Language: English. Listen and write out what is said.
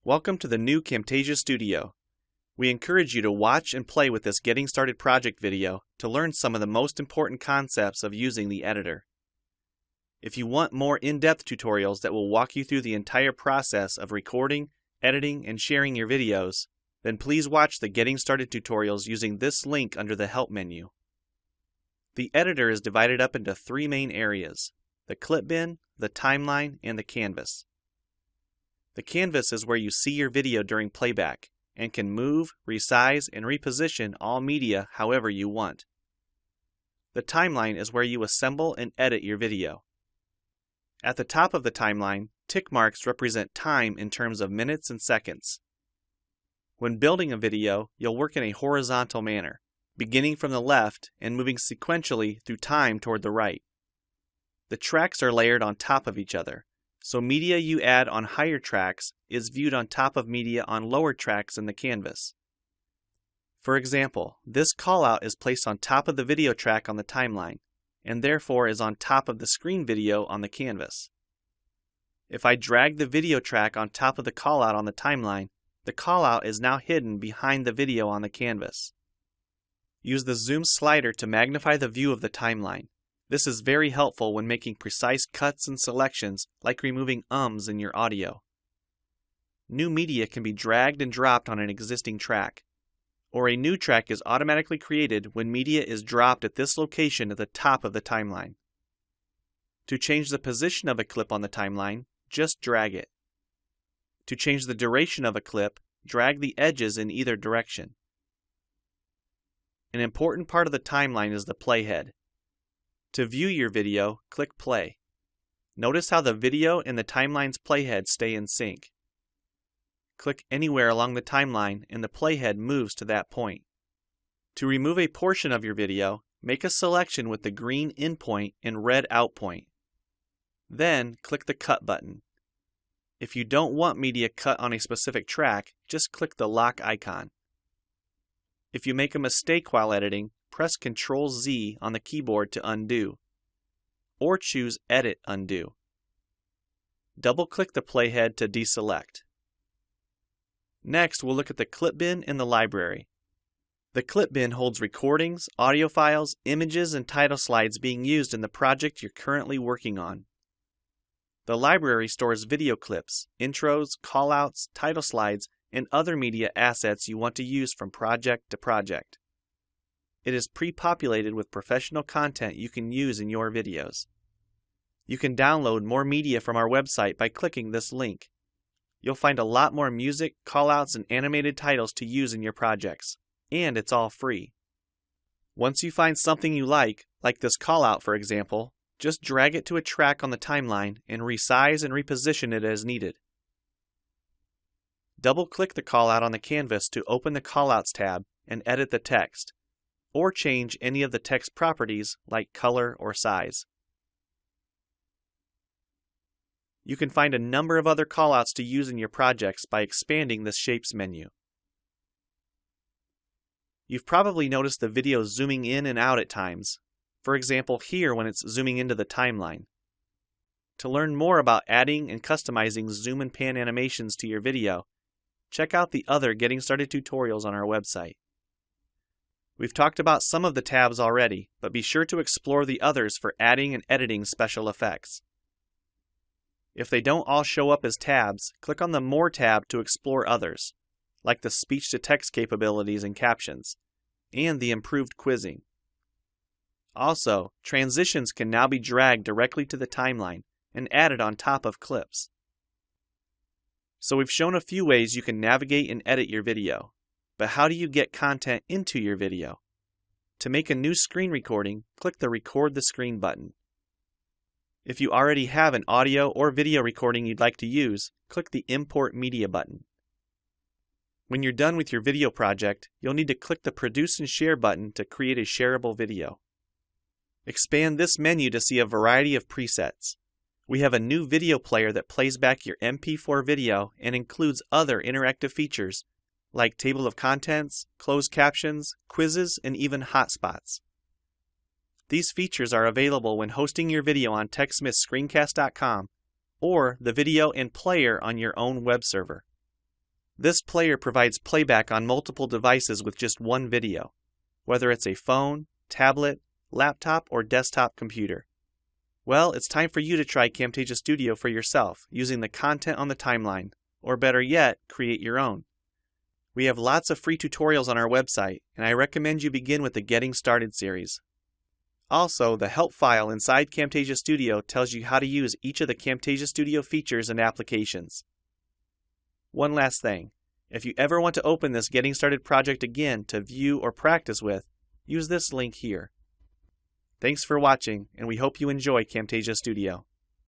Welcome to the new Camtasia Studio. We encourage you to watch and play with this Getting Started project video to learn some of the most important concepts of using the editor. If you want more in-depth tutorials that will walk you through the entire process of recording, editing, and sharing your videos, then please watch the Getting Started tutorials using this link under the Help menu. The editor is divided up into three main areas: the clip bin, the timeline, and the canvas. The canvas is where you see your video during playback and can move, resize, and reposition all media however you want. The timeline is where you assemble and edit your video. At the top of the timeline, tick marks represent time in terms of minutes and seconds. When building a video, you'll work in a horizontal manner, beginning from the left and moving sequentially through time toward the right. The tracks are layered on top of each other, so media you add on higher tracks is viewed on top of media on lower tracks in the canvas. For example, this callout is placed on top of the video track on the timeline, and therefore is on top of the screen video on the canvas. If I drag the video track on top of the callout on the timeline, the callout is now hidden behind the video on the canvas. Use the zoom slider to magnify the view of the timeline. This is very helpful when making precise cuts and selections, like removing ums in your audio. New media can be dragged and dropped on an existing track, or a new track is automatically created when media is dropped at this location at the top of the timeline. To change the position of a clip on the timeline, just drag it. To change the duration of a clip, drag the edges in either direction. An important part of the timeline is the playhead. To view your video, click play. Notice how the video and the timeline's playhead stay in sync. Click anywhere along the timeline and the playhead moves to that point. To remove a portion of your video, make a selection with the green in point and red out point. Then click the cut button. If you don't want media cut on a specific track, just click the lock icon. If you make a mistake while editing, press Ctrl-Z on the keyboard to undo, or choose Edit Undo. Double-click the playhead to deselect. Next, we'll look at the clip bin and the library. The clip bin holds recordings, audio files, images, and title slides being used in the project you're currently working on. The library stores video clips, intros, callouts, title slides, and other media assets you want to use from project to project. It is pre-populated with professional content you can use in your videos. You can download more media from our website by clicking this link. You'll find a lot more music, callouts, and animated titles to use in your projects, and it's all free. Once you find something you like this callout for example, just drag it to a track on the timeline and resize and reposition it as needed. Double-click the callout on the canvas to open the Callouts tab and edit the text, or change any of the text properties like color or size. You can find a number of other callouts to use in your projects by expanding the Shapes menu. You've probably noticed the video zooming in and out at times, for example here when it's zooming into the timeline. To learn more about adding and customizing zoom and pan animations to your video, check out the other Getting Started tutorials on our website. We've talked about some of the tabs already, but be sure to explore the others for adding and editing special effects. If they don't all show up as tabs, click on the More tab to explore others, like the speech-to-text capabilities and captions, and the improved quizzing. Also, transitions can now be dragged directly to the timeline and added on top of clips. So we've shown a few ways you can navigate and edit your video. But how do you get content into your video? To make a new screen recording, click the Record the Screen button. If you already have an audio or video recording you'd like to use, click the Import Media button. When you're done with your video project, you'll need to click the Produce and Share button to create a shareable video. Expand this menu to see a variety of presets. We have a new video player that plays back your MP4 video and includes other interactive features like table of contents, closed captions, quizzes, and even hotspots. These features are available when hosting your video on TechSmithScreencast.com or the video and player on your own web server. This player provides playback on multiple devices with just one video, whether it's a phone, tablet, laptop, or desktop computer. Well, it's time for you to try Camtasia Studio for yourself using the content on the timeline, or better yet, create your own. We have lots of free tutorials on our website, and I recommend you begin with the Getting Started series. Also, the help file inside Camtasia Studio tells you how to use each of the Camtasia Studio features and applications. One last thing, if you ever want to open this Getting Started project again to view or practice with, use this link here. Thanks for watching, and we hope you enjoy Camtasia Studio.